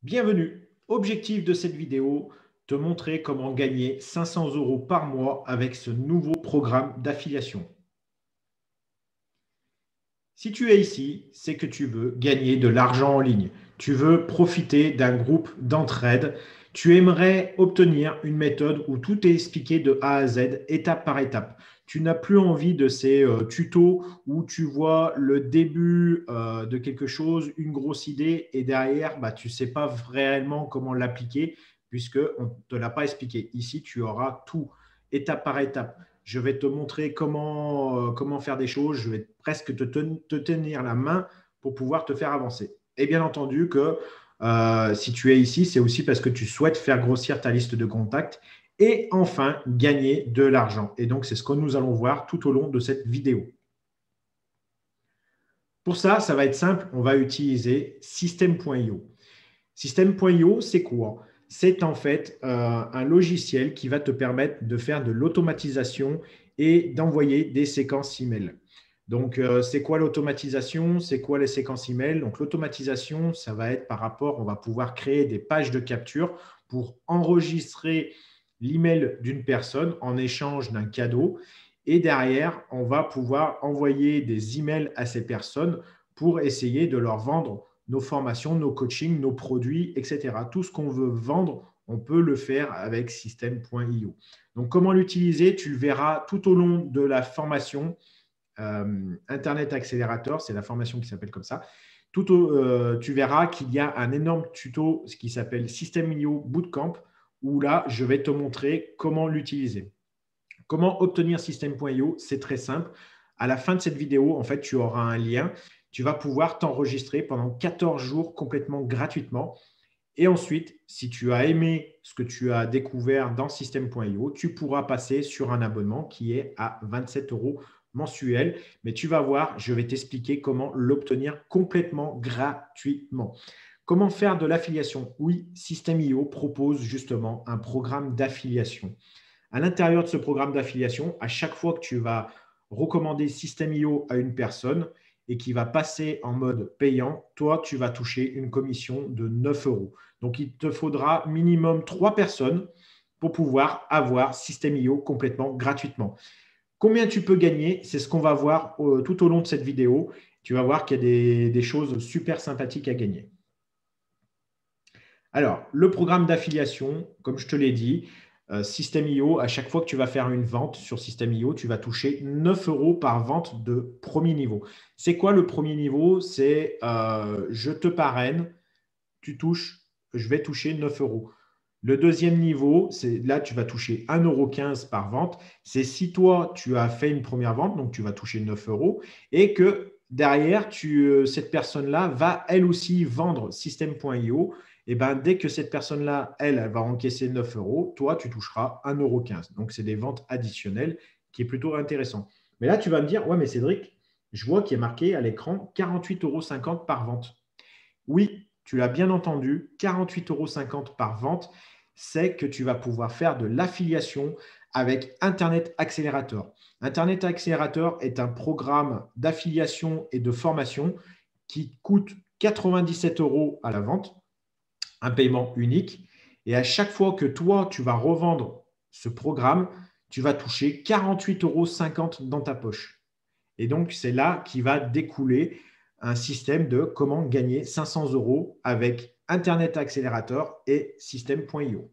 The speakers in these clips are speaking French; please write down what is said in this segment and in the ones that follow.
Bienvenue. Objectif de cette vidéo, te montrer comment gagner 500 € par mois avec ce nouveau programme d'affiliation. Si tu es ici, c'est que tu veux gagner de l'argent en ligne. Tu veux profiter d'un groupe d'entraide. Tu aimerais obtenir une méthode où tout est expliqué de A à Z, étape par étape. Tu n'as plus envie de ces tutos où tu vois le début de quelque chose, une grosse idée, et derrière, tu ne sais pas réellement comment l'appliquer puisqu'on ne te l'a pas expliqué. Ici, tu auras tout, étape par étape. Je vais te montrer comment faire des choses. Je vais presque te tenir la main pour pouvoir te faire avancer. Et bien entendu que si tu es ici, c'est aussi parce que tu souhaites faire grossir ta liste de contacts et enfin gagner de l'argent. Et donc, c'est ce que nous allons voir tout au long de cette vidéo. Pour ça, ça va être simple. On va utiliser System.io. System.io, c'est quoi? C'est en fait un logiciel qui va te permettre de faire de l'automatisation et d'envoyer des séquences email. Donc, c'est quoi l'automatisation? C'est quoi les séquences email? Donc, l'automatisation, ça va être par rapport, on va pouvoir créer des pages de capture pour enregistrer l'email d'une personne en échange d'un cadeau. Et derrière, on va pouvoir envoyer des emails à ces personnes pour essayer de leur vendre nos formations, nos coachings, nos produits, etc. Tout ce qu'on veut vendre, on peut le faire avec System.io. Donc, comment l'utiliser? Tu le verras tout au long de la formation Internet Accélérateur, c'est la formation qui s'appelle comme ça. Tu verras qu'il y a un énorme tuto qui s'appelle System.io Bootcamp où là, je vais te montrer comment l'utiliser. Comment obtenir System.io? C'est très simple. À la fin de cette vidéo, en fait, tu auras un lien. Tu vas pouvoir t'enregistrer pendant 14 jours complètement gratuitement. Et ensuite, si tu as aimé ce que tu as découvert dans System.io, tu pourras passer sur un abonnement qui est à 27 € mensuel. Mais tu vas voir, je vais t'expliquer comment l'obtenir complètement gratuitement. Comment faire de l'affiliation? Oui, System.io propose justement un programme d'affiliation. À l'intérieur de ce programme d'affiliation, à chaque fois que tu vas recommander System.io à une personne et qui va passer en mode payant, toi, tu vas toucher une commission de 9 €. Donc, il te faudra minimum 3 personnes pour pouvoir avoir System.io complètement gratuitement. Combien tu peux gagner? C'est ce qu'on va voir tout au long de cette vidéo. Tu vas voir qu'il y a des choses super sympathiques à gagner. Alors, le programme d'affiliation, comme je te l'ai dit, System.io, à chaque fois que tu vas faire une vente sur System.io, tu vas toucher 9 € par vente de premier niveau. C'est quoi le premier niveau? C'est je te parraine, je vais toucher 9 €. Le deuxième niveau, c'est là, tu vas toucher 1,15 € par vente. C'est si toi, tu as fait une première vente, donc tu vas toucher 9 € et que derrière, cette personne-là va elle aussi vendre System.io. Et ben, dès que cette personne-là, elle va encaisser 9 €, toi, tu toucheras 1,15 €. Donc, c'est des ventes additionnelles qui est plutôt intéressant. Mais là, tu vas me dire, ouais, mais Cédric, je vois qu'il est marqué à l'écran 48,50 € par vente. Oui, tu l'as bien entendu, 48,50 € par vente, c'est que tu vas pouvoir faire de l'affiliation avec Internet Accélérateur. Internet Accélérateur est un programme d'affiliation et de formation qui coûte 97 € à la vente, un paiement unique. Et à chaque fois que toi, tu vas revendre ce programme, tu vas toucher 48,50 € dans ta poche. Et donc, c'est là qui va découler un système de comment gagner 500 € avec Internet Accélérateur et System.io.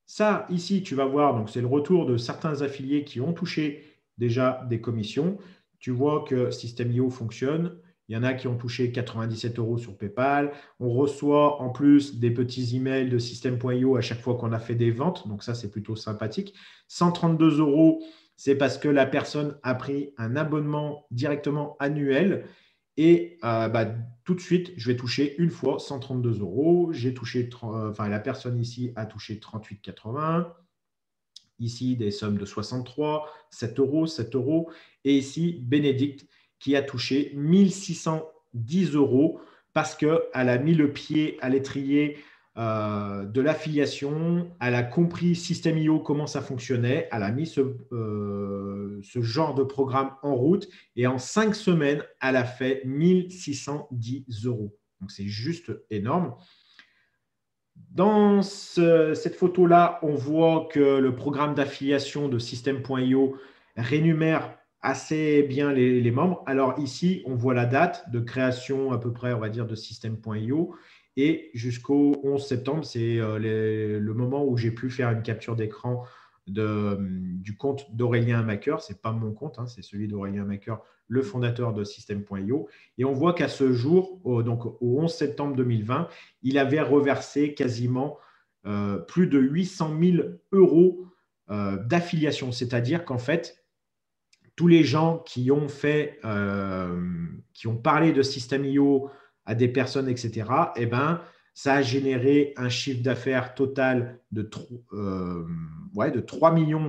Ça, ici, tu vas voir, donc c'est le retour de certains affiliés qui ont touché déjà des commissions. Tu vois que System.io fonctionne. Il y en a qui ont touché 97 € sur PayPal. On reçoit en plus des petits emails de System.io à chaque fois qu'on a fait des ventes. Donc ça, c'est plutôt sympathique. 132 €, c'est parce que la personne a pris un abonnement directement annuel. Et tout de suite, je vais toucher une fois 132 €. J'ai touché, la personne ici a touché 38,80 €. Ici, des sommes de 63, 7 €, 7 €. Et ici, Bénédicte qui a touché 1610 € parce qu'elle a mis le pied à l'étrier de l'affiliation. Elle a compris System.io, comment ça fonctionnait. Elle a mis ce genre de programme en route. Et en 5 semaines, elle a fait 1610 €. Donc, c'est juste énorme. Dans cette photo-là, on voit que le programme d'affiliation de System.io rémunère assez bien les membres. Alors ici, on voit la date de création à peu près, on va dire, de System.io. Et jusqu'au 11 septembre, c'est le moment où j'ai pu faire une capture d'écran du compte d'Aurélien Maker. Ce n'est pas mon compte, hein, c'est celui d'Aurélien Maker, le fondateur de System.io. Et on voit qu'à ce jour, donc au 11 septembre 2020, il avait reversé quasiment plus de 800 000 euros d'affiliation. C'est-à-dire qu'en fait, tous les gens qui ont parlé de System.io à des personnes, etc., eh ben, ça a généré un chiffre d'affaires total de 3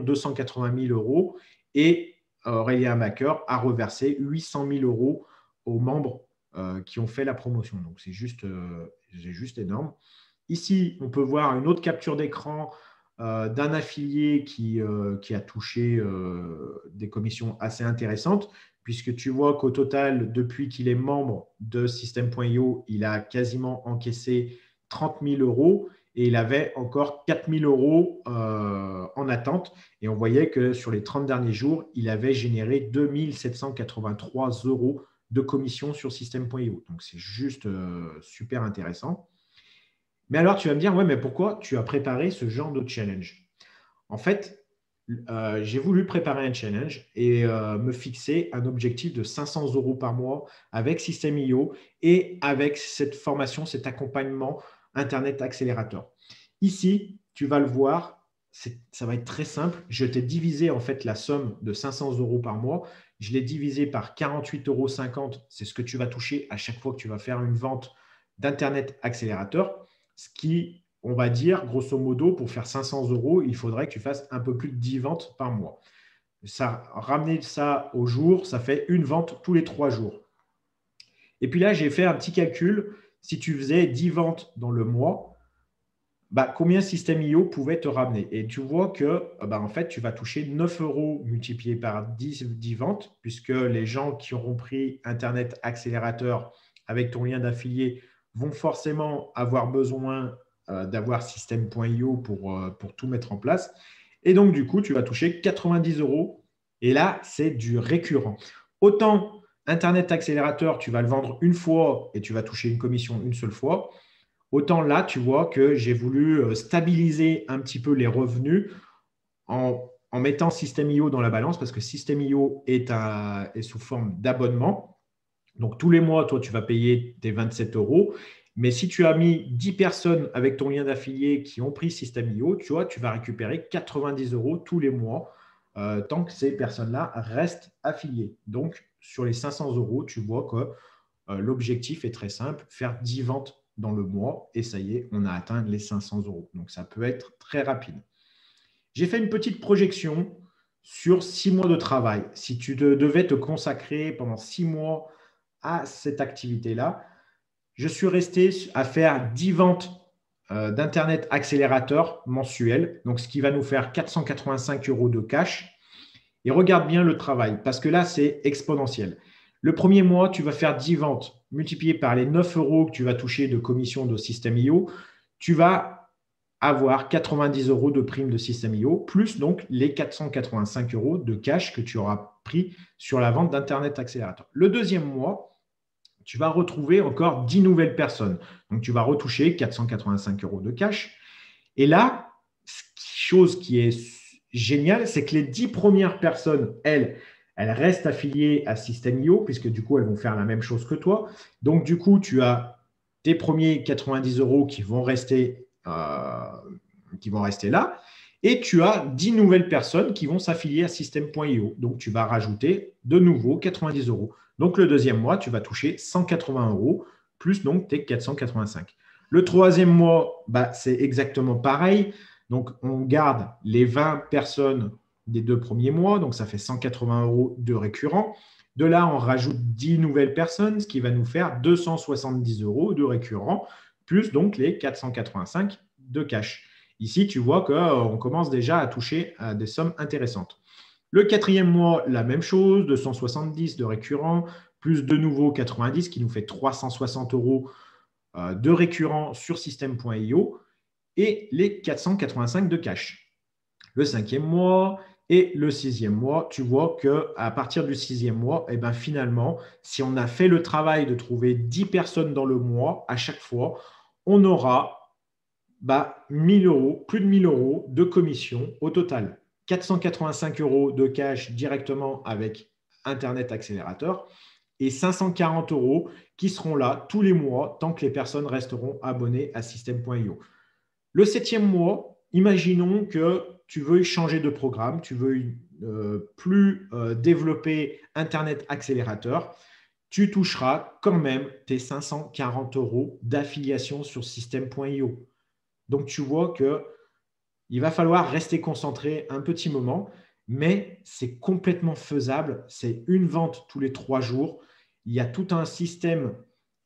280 000 euros et Aurélien Maker a reversé 800 000 euros aux membres qui ont fait la promotion. Donc, c'est juste énorme. Ici, on peut voir une autre capture d'écran d'un affilié qui a touché des commissions assez intéressantes, puisque tu vois qu'au total, depuis qu'il est membre de System.io, il a quasiment encaissé 30 000 euros et il avait encore 4 000 euros en attente. Et on voyait que sur les 30 derniers jours, il avait généré 2 783 euros de commission sur System.io. Donc, c'est juste super intéressant. Mais alors, tu vas me dire, ouais, mais pourquoi tu as préparé ce genre de challenge? En fait, j'ai voulu préparer un challenge et me fixer un objectif de 500 euros par mois avec System.io et avec cette formation, cet accompagnement Internet Accélérateur. Ici, tu vas le voir, ça va être très simple. Je t'ai divisé en fait la somme de 500 euros par mois. Je l'ai divisé par 48,50 euros. C'est ce que tu vas toucher à chaque fois que tu vas faire une vente d'Internet Accélérateur. Ce qui, on va dire, grosso modo, pour faire 500 euros, il faudrait que tu fasses un peu plus de 10 ventes par mois. Ramener ça au jour, ça fait une vente tous les 3 jours. Et puis là, j'ai fait un petit calcul. Si tu faisais 10 ventes dans le mois, combien System.io pouvait te ramener? Et tu vois que en fait, tu vas toucher 9 euros multiplié par 10 ventes, puisque les gens qui auront pris Internet Accélérateur avec ton lien d'affilié vont forcément avoir besoin d'avoir System.io pour tout mettre en place. Et donc, du coup, tu vas toucher 90 euros. Et là, c'est du récurrent. Autant Internet Accélérateur, tu vas le vendre une fois et tu vas toucher une commission une seule fois. Autant là, tu vois que j'ai voulu stabiliser un petit peu les revenus en mettant System.io dans la balance parce que System.io est sous forme d'abonnement. Donc, tous les mois, toi, tu vas payer tes 27 euros. Mais si tu as mis 10 personnes avec ton lien d'affilié qui ont pris System.io, tu vois, tu vas récupérer 90 euros tous les mois tant que ces personnes-là restent affiliées. Donc, sur les 500 euros, tu vois que l'objectif est très simple, faire 10 ventes dans le mois et ça y est, on a atteint les 500 euros. Donc, ça peut être très rapide. J'ai fait une petite projection sur 6 mois de travail. Si tu devais te consacrer pendant 6 mois à cette activité-là, je suis resté à faire 10 ventes d'Internet accélérateur mensuel, donc ce qui va nous faire 485 euros de cash. Et regarde bien le travail, parce que là, c'est exponentiel. Le premier mois, tu vas faire 10 ventes multipliées par les 9 euros que tu vas toucher de commission de System.io. Tu vas avoir 90 euros de prime de System.io, plus donc les 485 euros de cash que tu auras pris sur la vente d'Internet accélérateur. Le deuxième mois, tu vas retrouver encore 10 nouvelles personnes. Donc, tu vas retoucher 485 euros de cash. Et là, chose qui est géniale, c'est que les 10 premières personnes, elles restent affiliées à System.io, puisque du coup, elles vont faire la même chose que toi. Donc, du coup, tu as tes premiers 90 euros qui vont rester là. Et tu as 10 nouvelles personnes qui vont s'affilier à System.io. Donc, tu vas rajouter de nouveau 90 euros. Donc, le deuxième mois, tu vas toucher 180 euros, plus donc tes 485. Le troisième mois, c'est exactement pareil. Donc, on garde les 20 personnes des 2 premiers mois. Donc, ça fait 180 euros de récurrent. De là, on rajoute 10 nouvelles personnes, ce qui va nous faire 270 euros de récurrent, plus donc les 485 de cash. Ici, tu vois qu'on commence déjà à toucher à des sommes intéressantes. Le quatrième mois, la même chose, 270 de récurrent, plus de nouveau 90 qui nous fait 360 euros de récurrent sur System.io et les 485 de cash. Le 5e mois et le 6e mois, tu vois qu'à partir du 6e mois, eh ben finalement, si on a fait le travail de trouver 10 personnes dans le mois, à chaque fois, on aura 1000 euros, plus de 1000 euros de commission au total. 485 euros de cash directement avec Internet Accélérateur et 540 euros qui seront là tous les mois tant que les personnes resteront abonnées à System.io. Le 7e mois, imaginons que tu veux changer de programme, tu veux plus développer Internet Accélérateur, tu toucheras quand même tes 540 euros d'affiliation sur System.io. Donc, tu vois qu'il va falloir rester concentré un petit moment, mais c'est complètement faisable. C'est une vente tous les 3 jours. Il y a tout un système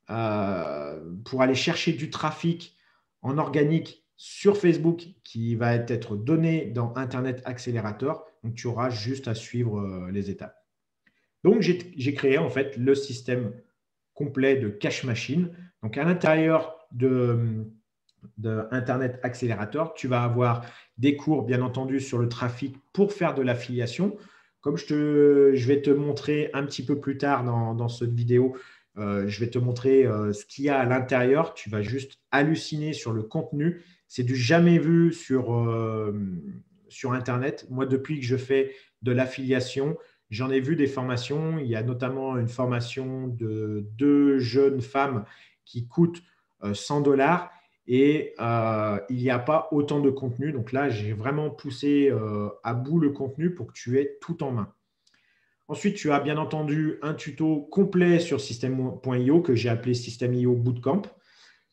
pour aller chercher du trafic en organique sur Facebook qui va être donné dans Internet Accélérateur. Donc, tu auras juste à suivre les étapes. Donc, j'ai créé en fait le système complet de Cash Machine. Donc, à l'intérieur de Internet Accélérateur, tu vas avoir des cours, bien entendu, sur le trafic pour faire de l'affiliation. Comme je vais te montrer un petit peu plus tard dans cette vidéo, je vais te montrer ce qu'il y a à l'intérieur. Tu vas juste halluciner sur le contenu. C'est du jamais vu sur Internet. Moi, depuis que je fais de l'affiliation, j'en ai vu des formations. Il y a notamment une formation de 2 jeunes femmes qui coûte 100 $ et il n'y a pas autant de contenu. Donc là, j'ai vraiment poussé à bout le contenu pour que tu aies tout en main. Ensuite, tu as bien entendu un tuto complet sur System.io que j'ai appelé System.io Bootcamp.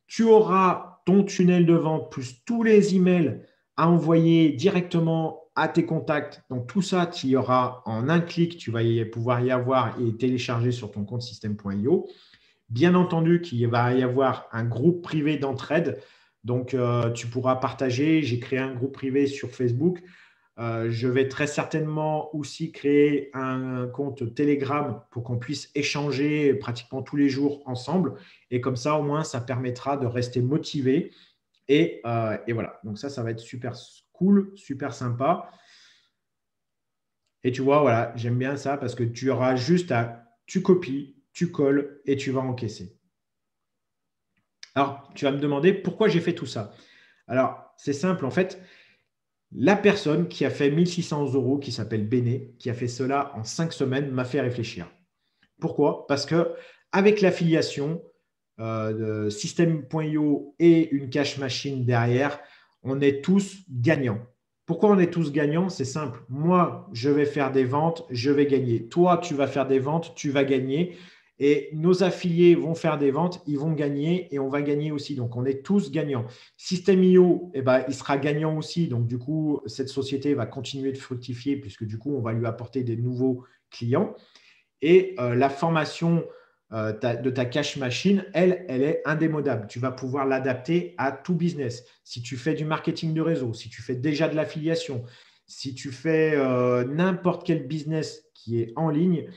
Tu auras ton tunnel de vente plus tous les emails à envoyer directement à tes contacts. Donc, tout ça, tu y auras en un clic. Tu vas pouvoir y avoir et télécharger sur ton compte System.io. Bien entendu qu'il va y avoir un groupe privé d'entraide. Donc, tu pourras partager. J'ai créé un groupe privé sur Facebook. Je vais très certainement aussi créer un compte Telegram pour qu'on puisse échanger pratiquement tous les jours ensemble. Et comme ça, au moins, ça permettra de rester motivé. Et voilà. Donc ça va être super cool, super sympa. Et tu vois, voilà, j'aime bien ça parce que tu auras juste tu copies, tu colles et tu vas encaisser. Alors, tu vas me demander pourquoi j'ai fait tout ça. Alors, c'est simple, en fait. La personne qui a fait 1600 €, qui s'appelle Béné, qui a fait cela en 5 semaines, m'a fait réfléchir. Pourquoi? Parce qu'avec l'affiliation de System.io et une cash machine derrière, on est tous gagnants. Pourquoi on est tous gagnants? C'est simple. Moi, je vais faire des ventes, je vais gagner. Toi, tu vas faire des ventes, tu vas gagner. Et nos affiliés vont faire des ventes, ils vont gagner et on va gagner aussi. Donc, on est tous gagnants. System.io, il sera gagnant aussi. Donc, du coup, cette société va continuer de fructifier puisque du coup, on va lui apporter des nouveaux clients. Et la formation de ta cash machine, elle est indémodable. Tu vas pouvoir l'adapter à tout business. Si tu fais du marketing de réseau, si tu fais déjà de l'affiliation, si tu fais n'importe quel business qui est en ligne,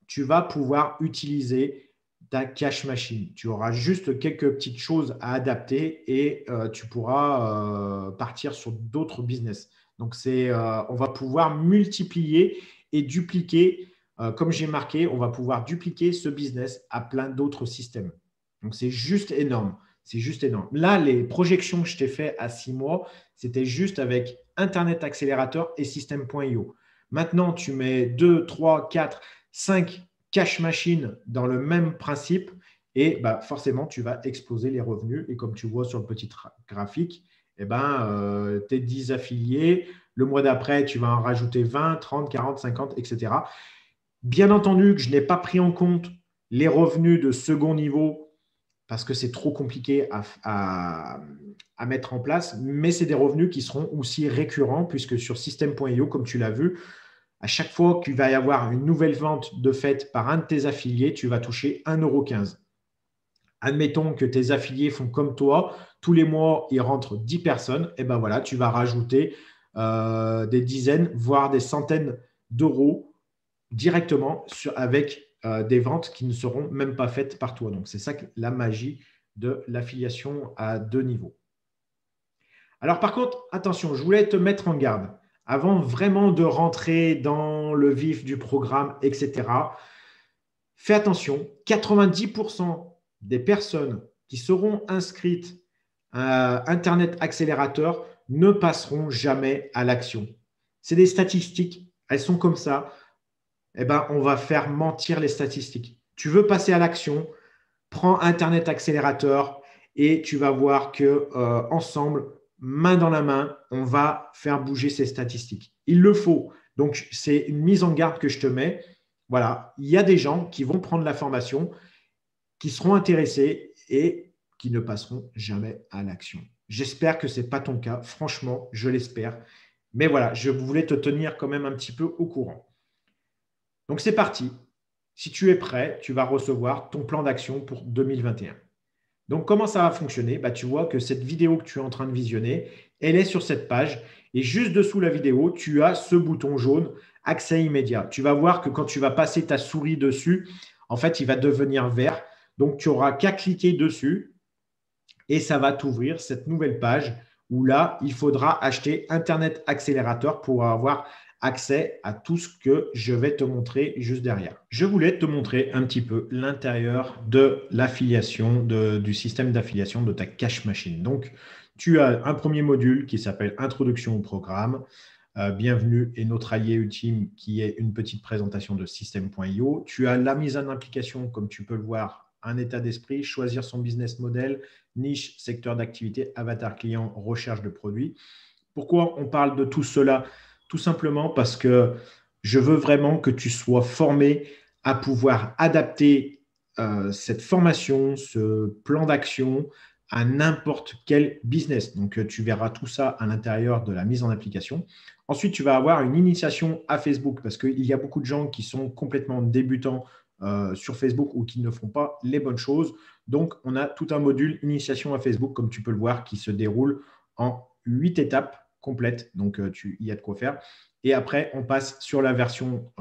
tu vas pouvoir utiliser ta cash machine. Tu auras juste quelques petites choses à adapter et tu pourras partir sur d'autres business. Donc, on va pouvoir multiplier et dupliquer. Comme j'ai marqué, on va pouvoir dupliquer ce business à plein d'autres systèmes. Donc, c'est juste énorme. C'est juste énorme. Là, les projections que je t'ai fait à 6 mois, c'était juste avec Internet Accélérateur et System.io. Maintenant, tu mets 2, 3, 4, 5 cash machines dans le même principe et forcément, tu vas exploser les revenus. Et comme tu vois sur le petit graphique, tes 10 affiliés, le mois d'après, tu vas en rajouter 20, 30, 40, 50, etc. Bien entendu que je n'ai pas pris en compte les revenus de second niveau parce que c'est trop compliqué à mettre en place, mais c'est des revenus qui seront aussi récurrents puisque sur System.io, comme tu l'as vu, à chaque fois qu'il va y avoir une nouvelle vente de fait par un de tes affiliés, tu vas toucher 1,15 €. Admettons que tes affiliés font comme toi, tous les mois, il rentre 10 personnes, et voilà, tu vas rajouter des dizaines, voire des centaines d'euros directement avec des ventes qui ne seront même pas faites par toi. Donc, c'est ça la magie de l'affiliation à 2 niveaux. Alors par contre, attention, je voulais te mettre en garde avant vraiment de rentrer dans le vif du programme, etc. Fais attention, 90% des personnes qui seront inscrites à Internet Accélérateur ne passeront jamais à l'action. C'est des statistiques, elles sont comme ça. Eh ben, on va faire mentir les statistiques. Tu veux passer à l'action, prends Internet Accélérateur et tu vas voir que ensemble, main dans la main, on va faire bouger ces statistiques. Il le faut. Donc, c'est une mise en garde que je te mets. Voilà, il y a des gens qui vont prendre la formation, qui seront intéressés et qui ne passeront jamais à l'action. J'espère que ce n'est pas ton cas. Franchement, je l'espère. Mais voilà, je voulais te tenir quand même un petit peu au courant. Donc, c'est parti. Si tu es prêt, tu vas recevoir ton plan d'action pour 2021. Donc, comment ça va fonctionner? Tu vois que cette vidéo que tu es en train de visionner, elle est sur cette page. Et juste dessous la vidéo, tu as ce bouton jaune, accès immédiat. Tu vas voir que quand tu vas passer ta souris dessus, en fait, il va devenir vert. Donc, tu n'auras qu'à cliquer dessus et ça va t'ouvrir cette nouvelle page où là, il faudra acheter Internet Accélérateur pour avoir accès à tout ce que je vais te montrer juste derrière. Je voulais te montrer un petit peu l'intérieur de l'affiliation, du système d'affiliation de ta cash machine. Donc, tu as un premier module qui s'appelle Introduction au programme. Bienvenue et notre allié ultime qui est une petite présentation de System.io. Tu as la mise en application, comme tu peux le voir, un état d'esprit, choisir son business model, niche, secteur d'activité, avatar client, recherche de produits. Pourquoi on parle de tout cela? Tout simplement parce que je veux vraiment que tu sois formé à pouvoir adapter cette formation, ce plan d'action à n'importe quel business. Donc, tu verras tout ça à l'intérieur de la mise en application. Ensuite, tu vas avoir une initiation à Facebook parce qu'il y a beaucoup de gens qui sont complètement débutants sur Facebook ou qui ne font pas les bonnes choses. Donc, on a tout un module initiation à Facebook, comme tu peux le voir, qui se déroule en 8 étapes complètes. Donc, il y a de quoi faire. Et après, on passe sur la version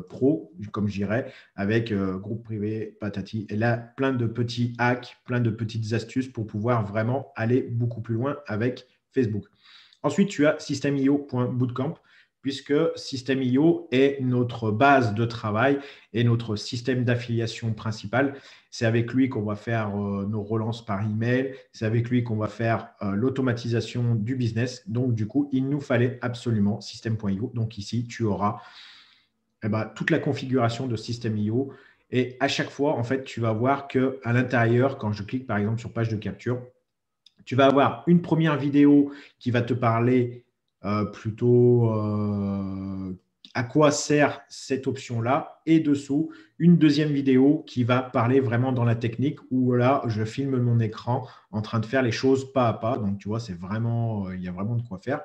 pro, comme je dirais, avec groupe privé, patati. Et là, plein de petits hacks, plein de petites astuces pour pouvoir vraiment aller beaucoup plus loin avec Facebook. Ensuite, tu as systemio.bootcamp, puisque System.io est notre base de travail et notre système d'affiliation principal. C'est avec lui qu'on va faire nos relances par email. C'est avec lui qu'on va faire l'automatisation du business. Donc, du coup, il nous fallait absolument System.io. Donc, ici, tu auras toute la configuration de System.io. Et à chaque fois, en fait, tu vas voir qu'à l'intérieur, quand je clique par exemple sur page de capture, tu vas avoir une première vidéo qui va te parler plutôt à quoi sert cette option-là et dessous, une deuxième vidéo qui va parler vraiment dans la technique où là, je filme mon écran en train de faire les choses pas à pas. Donc, tu vois, c'est vraiment, il y a vraiment de quoi faire.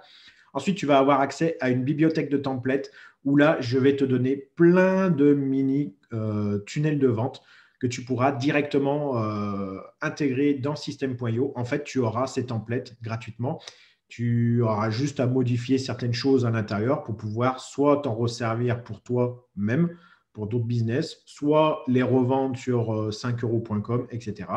Ensuite, tu vas avoir accès à une bibliothèque de templates où là, je vais te donner plein de mini tunnels de vente que tu pourras directement intégrer dans System.io. En fait, tu auras ces templates gratuitement. Tu auras juste à modifier certaines choses à l'intérieur pour pouvoir soit t'en resservir pour toi-même, pour d'autres business, soit les revendre sur 5euros.com, etc.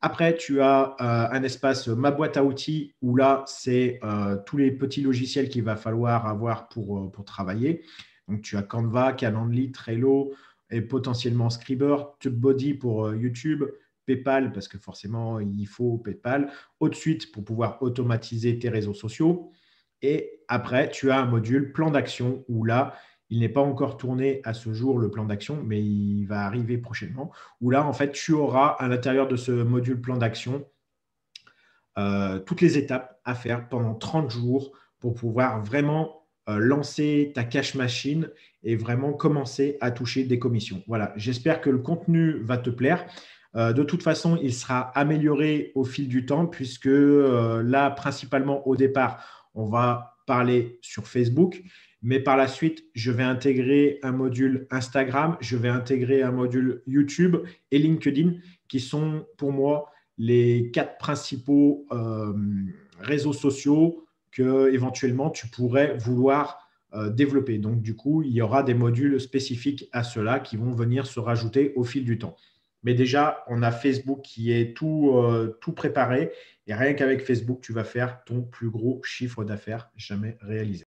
Après, tu as un espace Ma boîte à outils où là, c'est tous les petits logiciels qu'il va falloir avoir pour travailler. Donc, tu as Canva, Calendly, Trello, et potentiellement Scriber, TubeBuddy pour YouTube, PayPal, parce que forcément, il faut PayPal, Hotsuite pour pouvoir automatiser tes réseaux sociaux. Et après, tu as un module plan d'action où là, il n'est pas encore tourné à ce jour, le plan d'action, mais il va arriver prochainement, où là, en fait, tu auras à l'intérieur de ce module plan d'action toutes les étapes à faire pendant 30 jours pour pouvoir vraiment lancer ta cash machine et vraiment commencer à toucher des commissions. Voilà, j'espère que le contenu va te plaire. De toute façon, il sera amélioré au fil du temps puisque là, principalement au départ, on va parler sur Facebook. Mais par la suite, je vais intégrer un module Instagram, je vais intégrer un module YouTube et LinkedIn qui sont pour moi les 4 principaux réseaux sociaux que éventuellement tu pourrais vouloir développer. Donc, du coup, il y aura des modules spécifiques à cela qui vont venir se rajouter au fil du temps. Mais déjà, on a Facebook qui est tout préparé. Et rien qu'avec Facebook, tu vas faire ton plus gros chiffre d'affaires jamais réalisé.